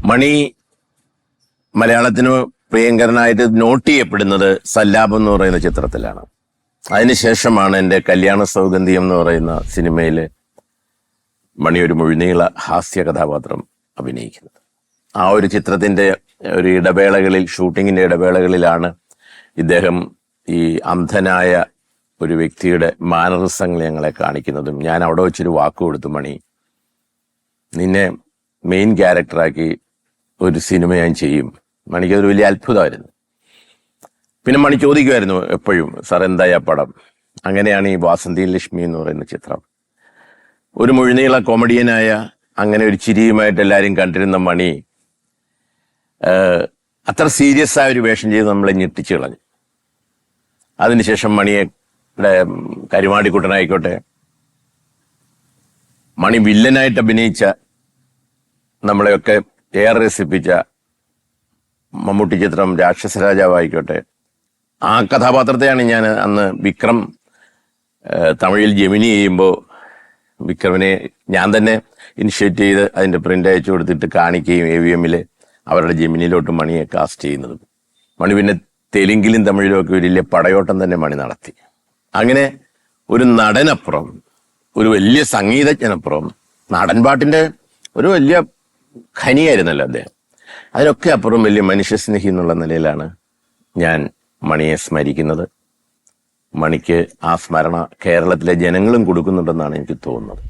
മണി മലയാളത്തിന് പ്രിയങ്കരനായിട്ട് നോട്ട് ചെയ്യപ്പെടുന്നത് സല്ലാപം എന്ന് പറയുന്ന ചിത്രത്തിലാണ്. അതിനുശേഷമാണ് എൻ്റെ കല്യാണ സൗഗന്ധിയം എന്ന് പറയുന്ന സിനിമയിൽ മണി ഒരു മുഴുനീള ഹാസ്യ കഥാപാത്രം അഭിനയിക്കുന്നത്. ആ ഒരു ചിത്രത്തിൻ്റെ ഒരു ഇടവേളകളിൽ, ഷൂട്ടിങ്ങിൻ്റെ ഇടവേളകളിലാണ് ഇദ്ദേഹം ഈ അന്ധനായ ഒരു വ്യക്തിയുടെ മാനറിസങ്ങൾ ഞങ്ങളെ കാണിക്കുന്നതും ഞാൻ അവിടെ വെച്ചൊരു വാക്ക് കൊടുത്തു, മണി നിന്നെ മെയിൻ ക്യാരക്ടറാക്കി ഒരു സിനിമ ഞാൻ ചെയ്യും. മണിക്കതൊരു വലിയ അത്ഭുതമായിരുന്നു. പിന്നെ മണി ചോദിക്കുമായിരുന്നു എപ്പോഴും, സാർ എന്തായി ആ പടം? അങ്ങനെയാണ് ഈ വാസന്തി ലക്ഷ്മി എന്ന് പറയുന്ന ചിത്രം. ഒരു മുഴുനീള കോമഡിയനായ അങ്ങനെ ഒരു ചിരിയുമായിട്ട് എല്ലാവരും കണ്ടിരുന്ന മണി അത്ര സീരിയസ് ആയ ഒരു വേഷം ചെയ്ത് നമ്മളെ ഞെട്ടിച്ചു കളഞ്ഞു. അതിനുശേഷം മണിയെ കരുമാടിക്കുട്ടനായിക്കോട്ടെ, മണി വില്ലനായിട്ട് അഭിനയിച്ച നമ്മളെയൊക്കെ ഏറെ രസിപ്പിച്ച മമ്മൂട്ടി ചിത്രം രാക്ഷസ രാജാവായിക്കോട്ടെ, ആ കഥാപാത്രത്തെയാണ് ഞാൻ അന്ന് വിക്രം തമിഴിൽ ജെമിനി ചെയ്യുമ്പോൾ വിക്രമിനെ ഞാൻ തന്നെ ഇനിഷ്യേറ്റ് ചെയ്ത് അതിൻ്റെ പ്രിന്റ് അയച്ചു കൊടുത്തിട്ട് കാണിക്കുകയും AVM അവരുടെ ജെമിനിയിലോട്ട് മണിയെ കാസ്റ്റ് ചെയ്യുന്നതും. മണി പിന്നെ തെലുങ്കിലും തമിഴിലും ഒക്കെ വലിയ പടയോട്ടം തന്നെ മണി നടത്തി. അങ്ങനെ ഒരു നടനപ്പുറം, ഒരു വലിയ സംഗീതജ്ഞനപ്പുറം, നാടൻപാട്ടിൻ്റെ ഒരു വലിയ ഖനിയായിരുന്നല്ലോ അദ്ദേഹം. അതിനൊക്കെ അപ്പുറം വലിയ മനുഷ്യസ്നേഹി എന്നുള്ള നിലയിലാണ് ഞാൻ മണിയെ സ്മരിക്കുന്നത്. മണിക്ക് ആ സ്മരണ കേരളത്തിലെ ജനങ്ങളും കൊടുക്കുന്നുണ്ടെന്നാണ് എനിക്ക് തോന്നുന്നത്.